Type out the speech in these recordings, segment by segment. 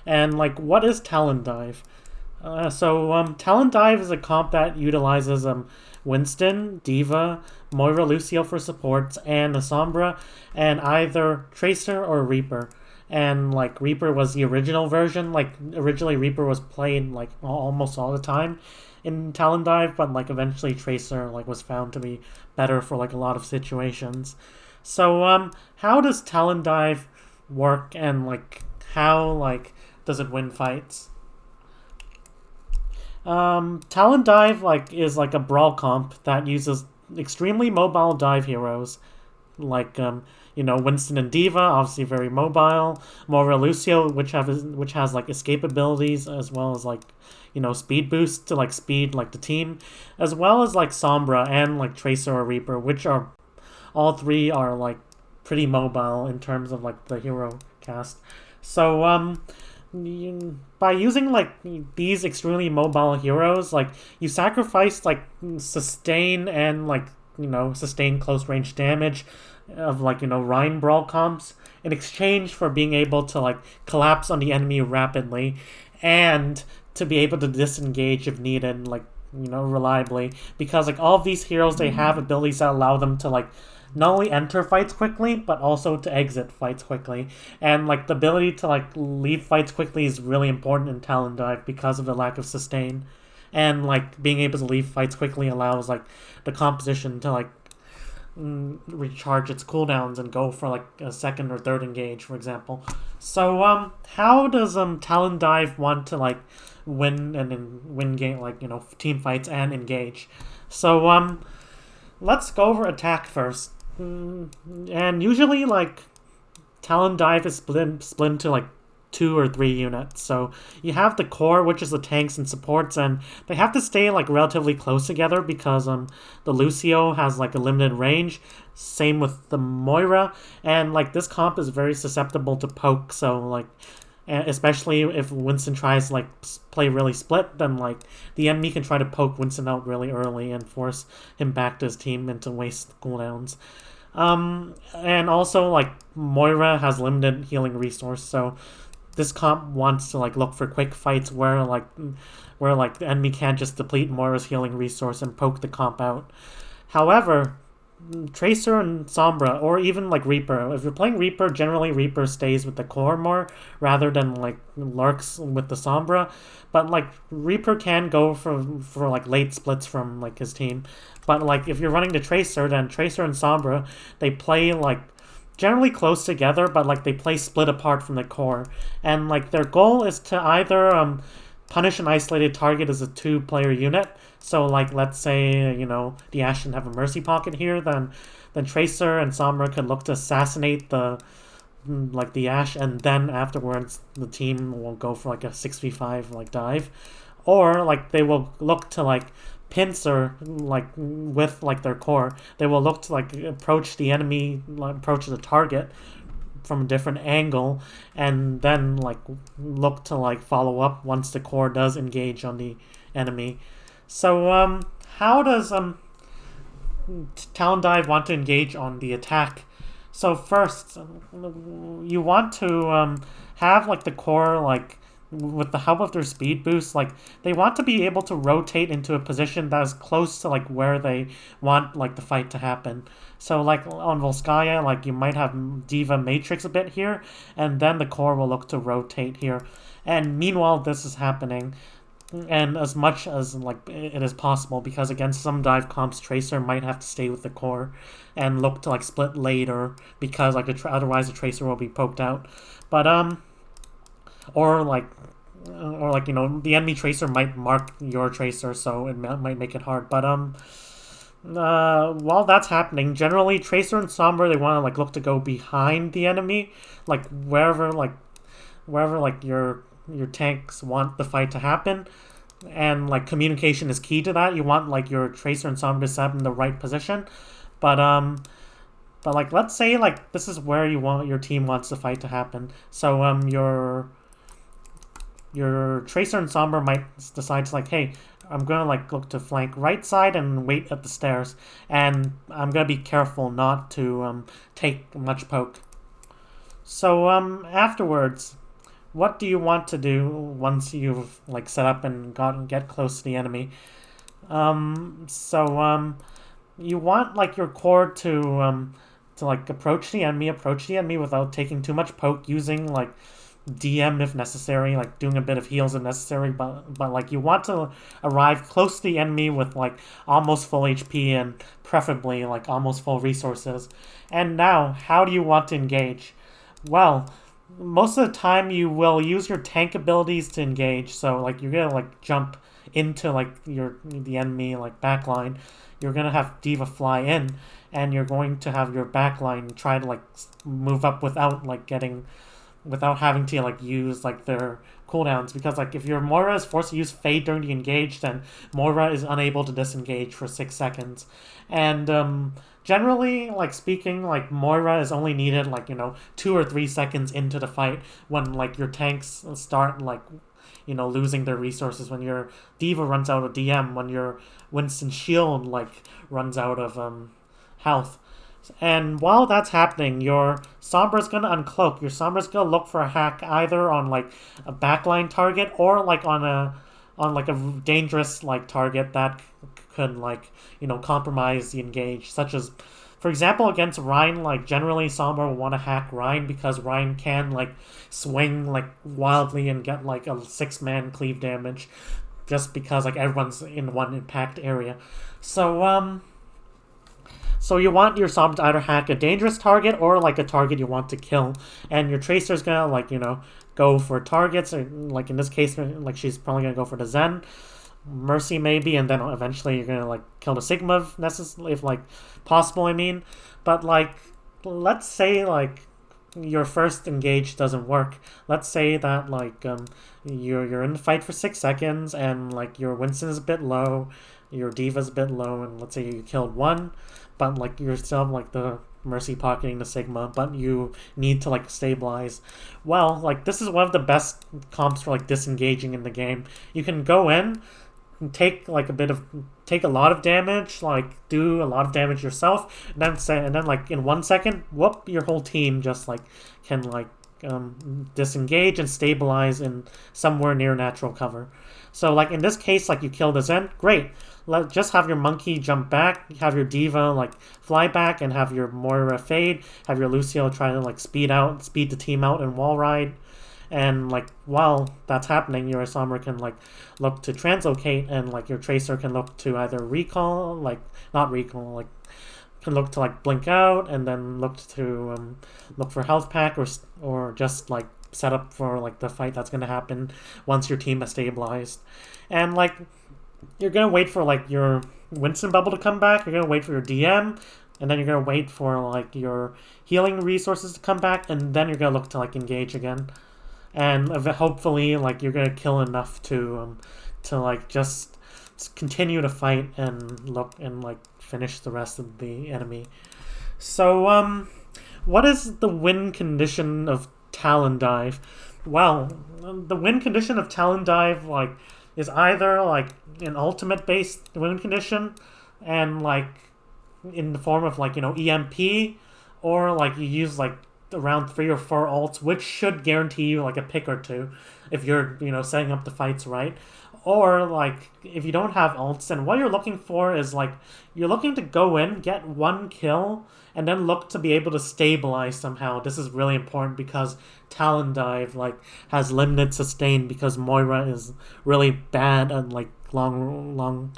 And like, what is Talon Dive? Talon Dive is a comp that utilizes Winston, Diva, Moira Lucio for supports, and a Sombra, and either Tracer or Reaper. And like Reaper was the original version. Like originally Reaper was played like almost all the time in Talon Dive, but like eventually Tracer like was found to be better for like a lot of situations. How does Talon Dive work, and like how like does it win fights? Talon Dive like is like a brawl comp that uses extremely mobile dive heroes like Winston and Diva, obviously very mobile. Moira Lucio, which has like escape abilities as well as like speed boost to like speed like the team, as well as like Sombra and like Tracer or Reaper, which are all three are like pretty mobile in terms of like the hero cast. So by using like these extremely mobile heroes, like you sacrifice like sustain and like sustain close range damage of like Rhine brawl comps in exchange for being able to like collapse on the enemy rapidly and to be able to disengage if needed, like reliably, because like all of these heroes, they have abilities that allow them to like not only enter fights quickly but also to exit fights quickly. And like the ability to like leave fights quickly is really important in Talon Dive because of the lack of sustain. And like being able to leave fights quickly allows like the composition to like recharge its cooldowns and go for like a second or third engage, for example. How does Talon Dive want to like win game, like team fights and engage? Let's go over attack first. And usually like Talon Dive is split into like 2 or 3 units. So you have the core, which is the tanks and supports, and they have to stay like relatively close together because the Lucio has like a limited range. Same with the Moira, and like this comp is very susceptible to poke. So like, especially if Winston tries to like play really split, then like the enemy can try to poke Winston out really early and force him back to his team and to waste cooldowns. And also like Moira has limited healing resource, so this comp wants to like look for quick fights where the enemy can't just deplete Moira's healing resource and poke the comp out. However, Tracer and Sombra, or even like Reaper, if you're playing Reaper, generally Reaper stays with the core more rather than like lurks with the Sombra. But like Reaper can go for like late splits from like his team. But like if you're running the Tracer, then Tracer and Sombra, they play like generally close together, but like they play split apart from the core. And like their goal is to either punish an isolated target as a 2-player unit. So like let's say the Ashen have a mercy pocket here, then Tracer and Sombra could look to assassinate the Ash, and then afterwards the team will go for like a 6v5 like dive, or like they will look to like pincer like with like their core. They will look to like approach the enemy, like approach the target from a different angle, and then like look to like follow up once the core does engage on the enemy. How does Talon Dive want to engage on the attack? So first, you want to have like the core like with the help of their speed boost, like they want to be able to rotate into a position that is close to like where they want like the fight to happen. So like on Volskaya, like you might have Diva Matrix a bit here, and then the core will look to rotate here. And meanwhile, this is happening, and as much as like it is possible, because against some dive comps, Tracer might have to stay with the core and look to like split later because like otherwise the Tracer will be poked out. But or like the enemy Tracer might mark your Tracer, so it might make it hard. But while that's happening, generally Tracer and Sombra, they want to like look to go behind the enemy, like wherever your tanks want the fight to happen, and like communication is key to that. You want like your Tracer and Sombra to set in the right position, but like let's say like this is where your team wants the fight to happen. So your Tracer and Sombra might decide to like, hey, I'm gonna like look to flank right side and wait at the stairs, and I'm gonna be careful not to take much poke. So afterwards, what do you want to do once you've like set up and get close to the enemy? So you want like your core to like approach the enemy without taking too much poke, using like DM if necessary, like doing a bit of heals if necessary, but like you want to arrive close to the enemy with like almost full HP and preferably like almost full resources. And now, how do you want to engage? Well, most of the time you will use your tank abilities to engage. So like you're gonna like jump into like the enemy like backline. You're gonna have Diva fly in, and you're going to have your backline try to like move up without having to like use like their cooldowns, because like if your Moira is forced to use Fade during the engage, then Moira is unable to disengage for 6 seconds. And generally like speaking, like Moira is only needed like 2 or 3 seconds into the fight, when like your tanks start like losing their resources, when your Diva runs out of DM, when your Winston shield like runs out of health. And while that's happening, your Sombra's gonna uncloak. Your Sombra's gonna look for a hack either on like a backline target, or like on like a dangerous like target that could like compromise the engage, such as, for example, against Ryan. Like generally Sombra will want to hack Ryan because Ryan can like swing like wildly and get like a 6-man cleave damage, just because like everyone's in one impact area. So you want your Sombra to either hack a dangerous target or like a target you want to kill, and your Tracer's gonna like go for targets, or like in this case like she's probably gonna go for the Zen, Mercy maybe, and then eventually you're gonna like kill the Sigma if necessary, if like possible. I mean, but like let's say like your first engage doesn't work. Let's say that like you're in the fight for 6 seconds, and like your Winston is a bit low, your Diva's a bit low, and let's say you killed one, but like you're still like the Mercy pocketing the Sigma, but you need to like stabilize. Well, like this is one of the best comps for like disengaging in the game. You can go in, take a lot of damage, like do a lot of damage yourself, and then like in 1 second, whoop, your whole team just like can like disengage and stabilize in somewhere near natural cover. So like in this case, like you kill the Zen, great. Just have your monkey jump back, have your Diva like fly back, and have your Moira fade, have your Lucio try to like speed the team out and wall ride. And like while that's happening, your Sombra can like look to translocate, and like your Tracer can look to either recall, like not recall, like can look to like blink out, and then look for health pack, or just like set up for like the fight that's gonna happen once your team is stabilized. And like you're gonna wait for like your Winston bubble to come back. You're gonna wait for your DM, and then you're gonna wait for like your healing resources to come back, and then you're gonna look to like engage again. And hopefully like you're gonna kill enough to like just continue to fight and look and like finish the rest of the enemy. So what is the win condition of Talon Dive? Well, the win condition of Talon Dive like is either like an ultimate based win condition, and like in the form of like EMP, or like you use like around 3 or 4 ults, which should guarantee you like a pick or two if you're setting up the fights right. Or like if you don't have ults, then what you're looking for is like you're looking to go in, get 1 kill, and then look to be able to stabilize somehow. This is really important because Talon Dive like has limited sustain, because Moira is really bad at like long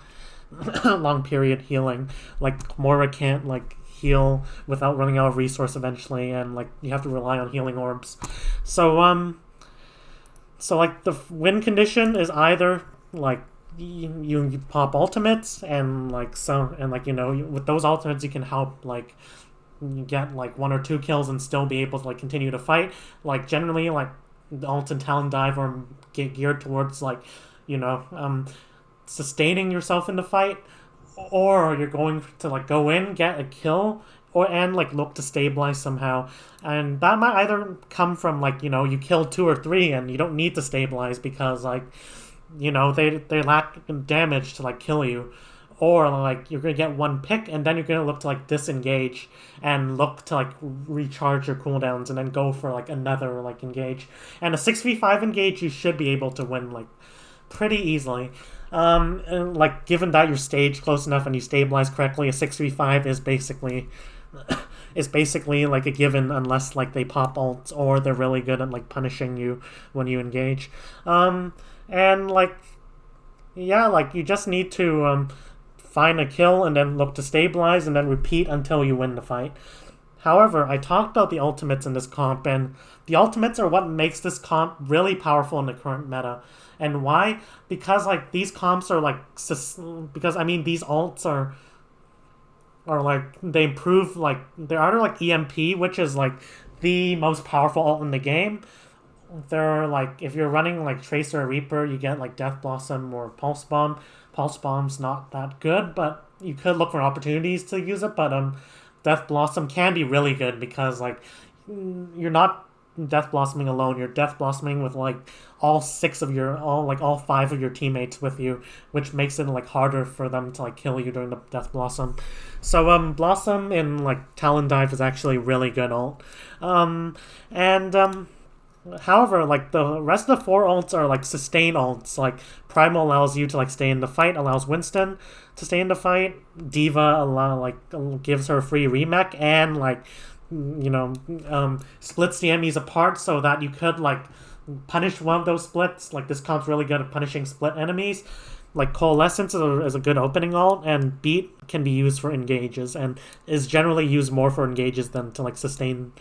long period healing. Like Moira can't like heal without running out of resource eventually, and like you have to rely on healing orbs. So like the win condition is either like you pop ultimates, and like with those ultimates you can help like you get like 1 or 2 kills and still be able to like continue to fight. Like generally like the ult and Talon Dive are geared towards like sustaining yourself in the fight, or you're going to like go in, get a kill, and like look to stabilize somehow. And that might either come from like you kill 2 or 3 and you don't need to stabilize because like they lack damage to like kill you, or like you're gonna get one pick and then you're gonna look to like disengage and look to like recharge your cooldowns and then go for like another like engage. And a 6v5 engage you should be able to win like pretty easily. And like given that you're staged close enough and you stabilize correctly, a 6v5 is basically like a given unless like they pop ults or they're really good at like punishing you when you engage. And like yeah, like you just need to find a kill and then look to stabilize and then repeat until you win the fight. However, I talked about the ultimates in this comp, and the ultimates are what makes this comp really powerful in the current meta. And why? Because like these comps are like because I mean these ults are like they improve like they are like EMP, which is like the most powerful ult in the game. They're like if you're running like Tracer or Reaper, you get like Death Blossom or Pulse Bomb. Pulse Bomb's not that good, but you could look for opportunities to use it. But Death Blossom can be really good because like you're not Death Blossoming alone. You're Death Blossoming with like all five of your teammates with you, which makes it like harder for them to like kill you during the Death Blossom. So Blossom in like Talon Dive is actually really good ult. However, like the rest of the four ults are like sustain ults. Like Primal allows you to like stay in the fight, allows Winston to stay in the fight. Diva gives her a free remech and like splits the enemies apart so that you could like punish one of those splits. Like this comp's really good at punishing split enemies. Like Coalescence is a good opening ult, and Beat can be used for engages and is generally used more for engages than to like sustain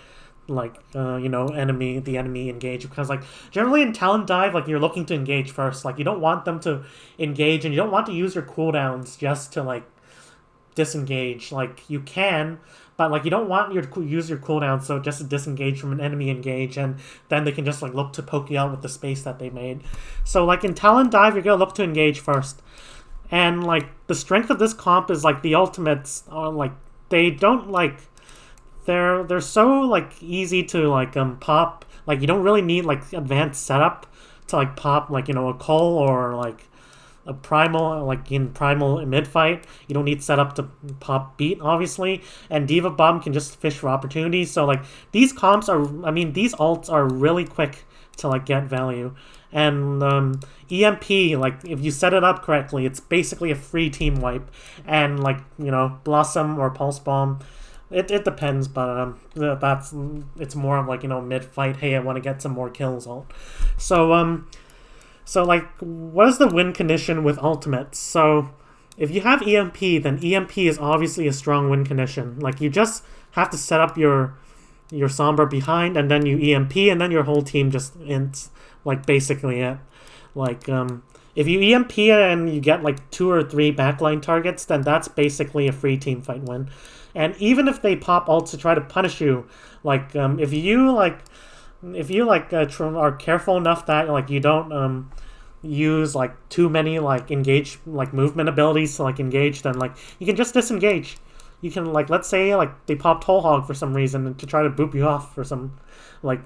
the enemy engage, because like generally in Talon Dive like you're looking to engage first. Like you don't want them to engage and you don't want to use your cooldowns just to like disengage. Like you can, but like you don't want use your cooldown so just to disengage from an enemy engage, and then they can just like look to poke you out with the space that they made. So like in Talon Dive you're gonna look to engage first, and like the strength of this comp is like the ultimates are like they don't like they're so like easy to like pop. Like you don't really need like advanced setup to like pop like a Cole or like a Primal. Like in Primal mid fight you don't need setup to pop Beat obviously, and Diva Bomb can just fish for opportunities. So like these comps are these ults are really quick to like get value. And EMP, like if you set it up correctly, it's basically a free team wipe. And like Blossom or Pulse Bomb, it depends, but it's more of like mid fight. Hey, I want to get some more kills ult. So like what is the win condition with ultimates? So if you have EMP, then EMP is obviously a strong win condition. Like you just have to set up your Sombra behind, and then you EMP, and then your whole team just ints. Like basically it. Like if you EMP and you get like 2 or 3 backline targets, then that's basically a free team fight win. And even if they pop ults to try to punish you, like if you are careful enough that like you don't use like too many like engage like movement abilities to like engage, then like you can just disengage. You can like let's say like they popped Whole Hog for some reason to try to boop you off for some like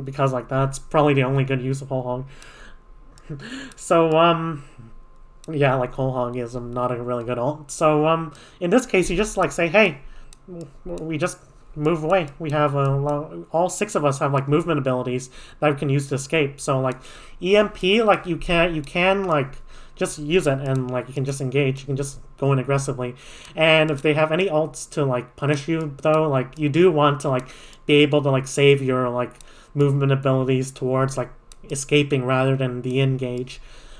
because like that's probably the only good use of Whole Hog. So yeah, like Whole Hog is not a really good ult. So in this case, you just like say, hey, we just move away. We have all 6 of us have like movement abilities that we can use to escape. So like EMP, like you can like just use it, and like you can just engage. You can just go in aggressively. And if they have any ults to like punish you, though, like you do want to like be able to like save your like movement abilities towards like escaping rather than the engage.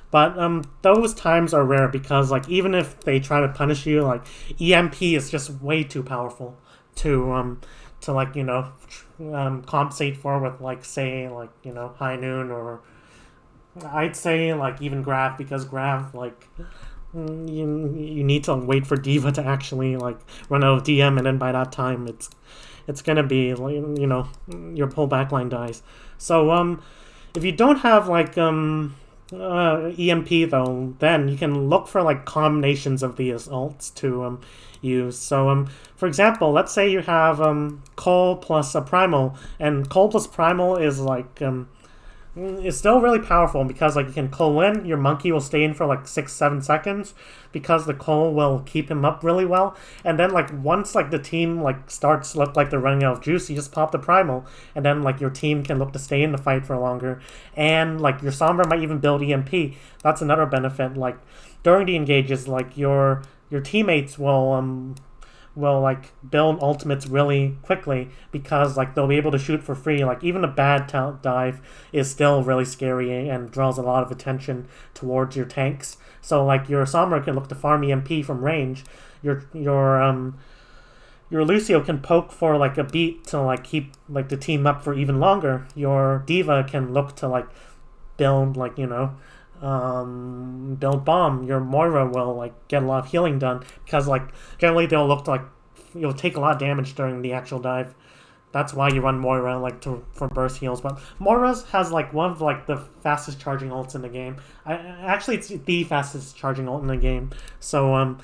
But those times are rare because like even if they try to punish you, like EMP is just way too powerful to like compensate for with like say like High Noon, or I'd say like even Grav, because Grav like you need to wait for Diva to actually like run out of DM, and then by that time it's gonna be your whole backline dies. So if you don't have like EMP though, then you can look for like combinations of these ults to use. So for example, let's say you have Cole plus a Primal, and Cole plus Primal is like is still really powerful because like you can coal in, your monkey will stay in for like 6-7 seconds because the coal will keep him up really well. And then like once like the team like starts look like they're running out of juice, you just pop the primal, and then like your team can look to stay in the fight for longer. And like your Sombra might even build EMP. That's another benefit. Like during the engages, like your teammates will like build ultimates really quickly because like they'll be able to shoot for free. Like even a bad dive is still really scary and draws a lot of attention towards your tanks. So like your Sombra can look to farm EMP from range. Your Lucio can poke for like a beat to like keep like the team up for even longer. Your Diva can look to like build like build bomb. Your Moira will like get a lot of healing done because like generally they'll look to like you'll take a lot of damage during the actual dive. That's why you run Moira like for burst heals. But Moira's has like one of like the fastest charging ults in the game. Actually it's the fastest charging ult in the game. So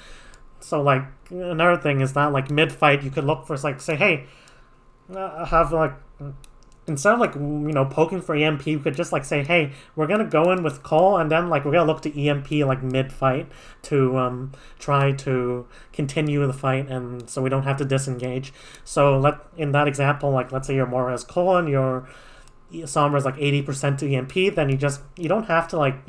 like another thing is that like mid fight you could look for like say hey have like instead of like poking for EMP, you could just like say, hey, we're gonna go in with Cole, and then like we're gonna look to EMP like mid fight to try to continue the fight, and so we don't have to disengage. So in that example, like let's say your Moira has Cole and your Sombra is like 80% to EMP, then you don't have to like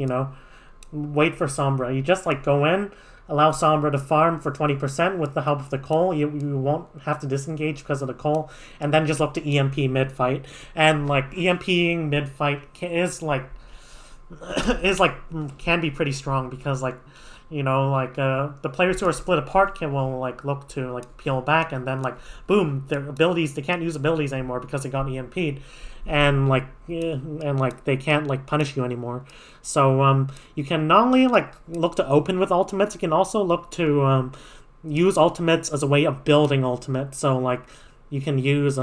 wait for Sombra. You just like go in, allow Sombra to farm for 20% with the help of the Cole. You won't have to disengage because of the Cole, and then just look to EMP mid-fight. And like EMPing mid-fight can be pretty strong because like the players who are split apart will like look to like peel back, and then like boom, their abilities, they can't use abilities anymore because they got EMP'd, and they can't like punish you anymore. So you can not only like look to open with ultimates, you can also look to use ultimates as a way of building ultimates. So like you can use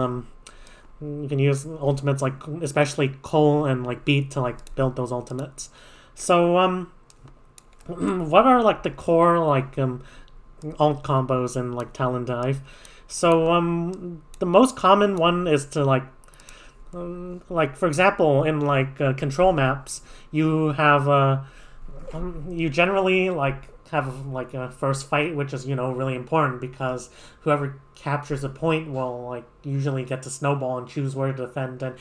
ultimates like especially Cole and like Beat to like build those ultimates. So what are like the core like ult combos in like Talon Dive? So the most common one is to like for example in like control maps you have you generally like have like a first fight, which is really important because whoever captures a point will like usually get to snowball and choose where to defend and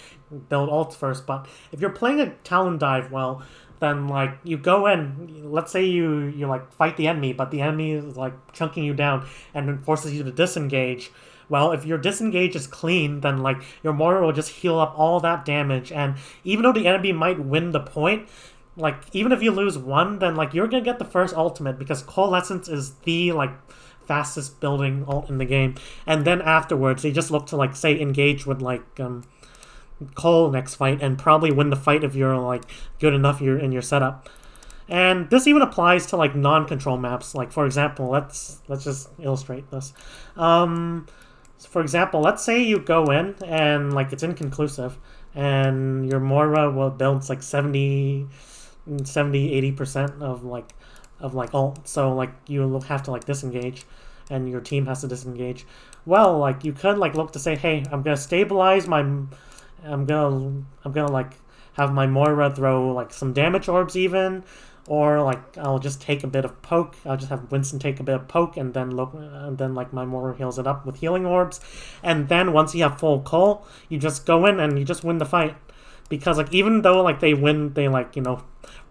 build ults first. But if you're playing a Talon Dive well, then like you go in, let's say you like fight the enemy, but the enemy is like chunking you down and it forces you to disengage. Well, if your disengage is clean, then like your Moira will just heal up all that damage, and even though the enemy might win the point, like even if you lose one, then like you're gonna get the first ultimate because Coalescence is the like fastest building ult in the game. And then afterwards they just look to like say engage with like Cole next fight and probably win the fight if you're like good enough in your setup. And this even applies to like non-control maps. Like for example, let's just illustrate this. For example, let's say you go in and like it's inconclusive and your Moira will build like 80% of ult. So like you'll have to like disengage and your team has to disengage. Well, like you could like look to say, hey, I'm gonna stabilize I'm gonna like have my Moira throw like some damage orbs even, or like I'll just take a bit of poke. I'll just have Winston take a bit of poke and then like my Moira heals it up with healing orbs, and then once you have full Cole, you just go in and you just win the fight. Because like even though like they like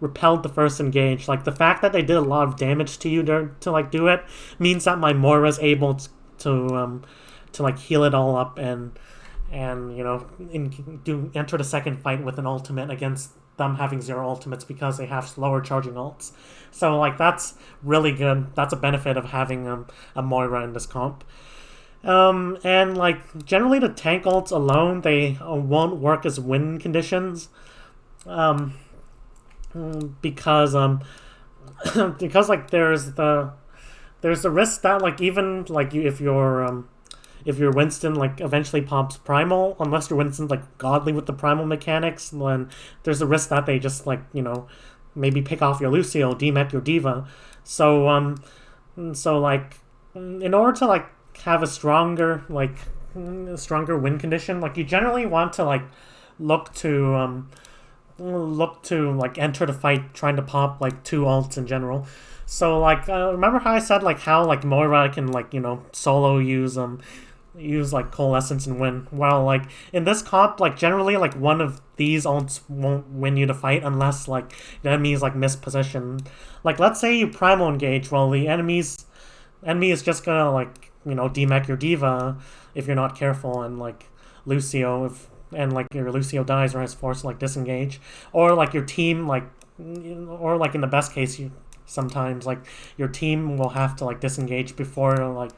repelled the first engage, like the fact that they did a lot of damage to you to like do it means that my Moira's able to like heal it all up and enter the second fight with an ultimate against them having zero ultimates because they have slower charging ults. So like that's really good. That's a benefit of having a Moira in this comp. And like generally the tank ults alone, they won't work as win conditions because because like there's the risk that like even like if your Winston like eventually pops primal, unless your Winston's like godly with the primal mechanics, then there's a risk that they just like maybe pick off your Lucio, demech your Diva. So like in order to like have a stronger win condition, like you generally want to like look to look to like enter the fight trying to pop like two ults in general. So like remember how I said like how like Moira can like solo use like coalescence and win. Well, like in this comp, like generally like one of these ults won't win you the fight unless like the enemy's like mispositioned. Like let's say you primal engage, well the enemy is just gonna like demech your diva if you're not careful, and like Lucio if and like your Lucio dies or is forced to like disengage, or like your team like or like in the best case you sometimes like your team will have to like disengage before like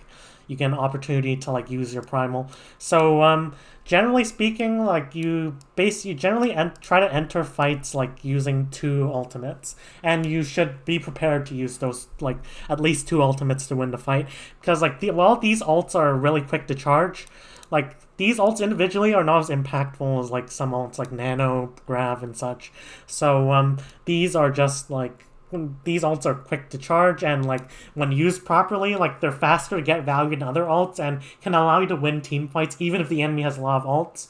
you get an opportunity to like use your primal. So generally speaking, like you generally try to enter fights like using two ultimates, and you should be prepared to use those like at least two ultimates to win the fight, because like while these ults are really quick to charge, like these ults individually are not as impactful as like some ults like Nano, Grav, and such. So these are just like these ults are quick to charge, and like when used properly, like they're faster to get value than other ults and can allow you to win team fights even if the enemy has a lot of ults.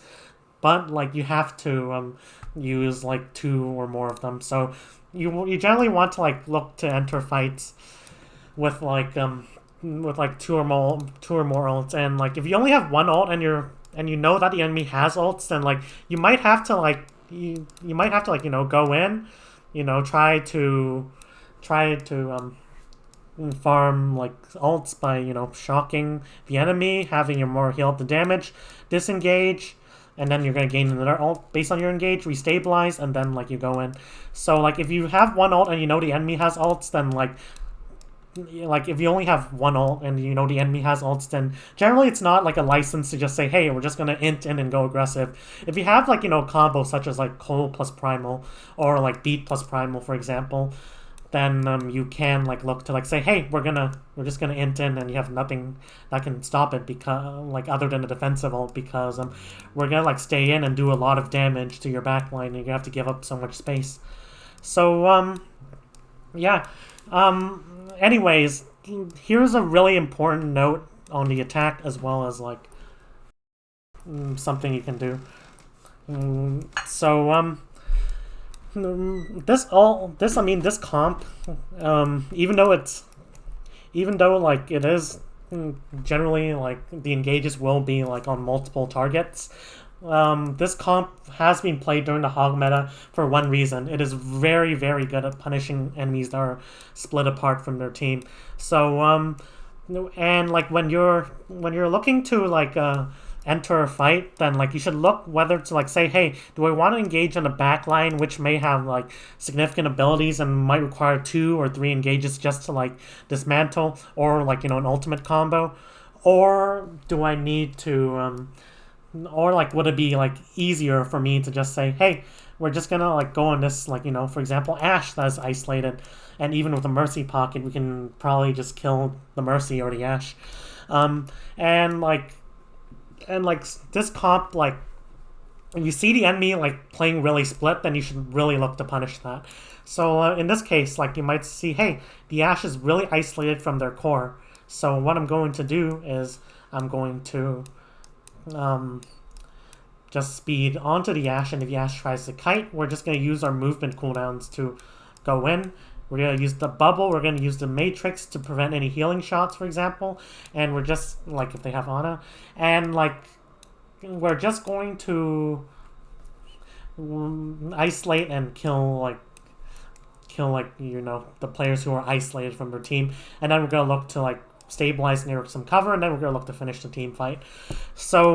But like you have to use like two or more of them. So you generally want to like look to enter fights with like two or more ults, and like if you only have one ult and you know that the enemy has ults, then like you might have to like go in, try to farm like ults by shocking the enemy, having your more heal up the damage, disengage, and then you're gonna gain another ult based on your engage, restabilize, and then like you go in. So like if you have one ult and you know the enemy has ults, then like if you only have one ult and the enemy has ults, then generally it's not like a license to just say, hey, we're just gonna int in and go aggressive. If you have like combos such as like Cole plus Primal or like Beat plus Primal, for example, then you can like look to like say, hey, we're just gonna int in, and you have nothing that can stop it, because like other than a defensive ult, because we're gonna like stay in and do a lot of damage to your backline, and you're gonna have to give up so much space. So yeah. Anyways, here's a really important note on the attack, as well as like something you can do. This comp, even though like it is generally like the engages will be like on multiple targets, this comp has been played during the Hog meta for one reason. It is very, very good at punishing enemies that are split apart from their team. So and like when you're looking to like enter a fight, then like you should look whether to like say, hey, do I want to engage on a back line which may have like significant abilities and might require 2 or 3 engages just to like dismantle, or like an ultimate combo, or do I need to or like would it be like easier for me to just say, hey, we're just gonna like go on this, like for example Ashe that's isolated, and even with the Mercy pocket we can probably just kill the Mercy or the Ashe, and like this comp, like if you see the enemy like playing really split, then you should really look to punish that. So in this case, like you might see, hey, the Ashe is really isolated from their core, so what I'm going to do is I'm going to just speed onto the Ashe, and if the Ashe tries to kite, we're just going to use our movement cooldowns to go in. We're going to use the bubble, we're going to use the matrix to prevent any healing shots, for example, and we're just, like if they have Ana, and like we're just going to isolate and kill the players who are isolated from their team, and then we're going to look to like stabilize near some cover, and then we're going to look to finish the team fight. So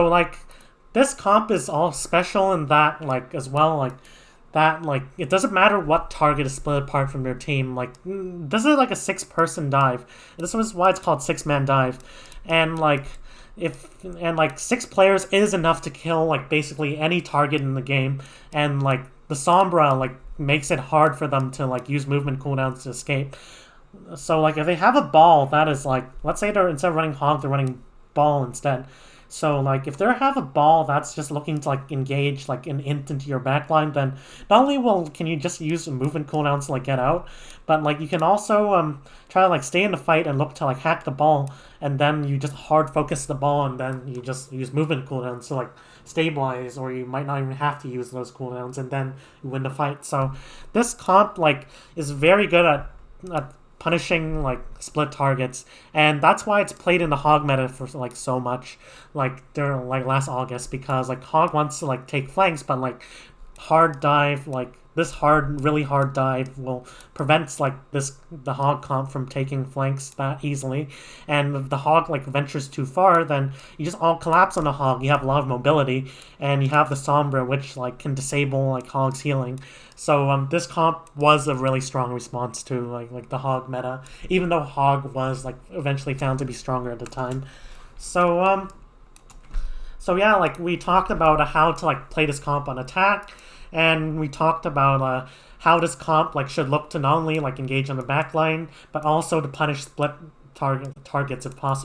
like this comp is all special in that like as well, like that like it doesn't matter what target is split apart from their team. Like this is like a 6-person dive. This is why it's called 6-man dive, and like 6 players is enough to kill like basically any target in the game, and like the Sombra like makes it hard for them to like use movement cooldowns to escape. So like if they have a ball that is like, let's say they're instead of running Hog, they're running ball instead. So like if they have a ball that's just looking to like engage like an int into your backline, then not only can you just use movement cooldowns to like get out, but like you can also try to like stay in the fight and look to like hack the ball, and then you just hard focus the ball, and then you just use movement cooldowns to like stabilize, or you might not even have to use those cooldowns, and then you win the fight. So this comp like is very good at punishing like split targets, and that's why it's played in the hog meta for like so much, like during like last August, because like hog wants to like take flanks, but like hard dive, like this really hard dive will prevents like the hog comp from taking flanks that easily, and if the hog like ventures too far, then you just all collapse on the hog. You have a lot of mobility, and you have the sombra, which like can disable like hog's healing. So this comp was a really strong response to like the hog meta, even though hog was like eventually found to be stronger at the time. So so yeah, like we talked about how to like play this comp on attack, and we talked about how this comp like should look to not only like engage on the back line, but also to punish split targets if possible.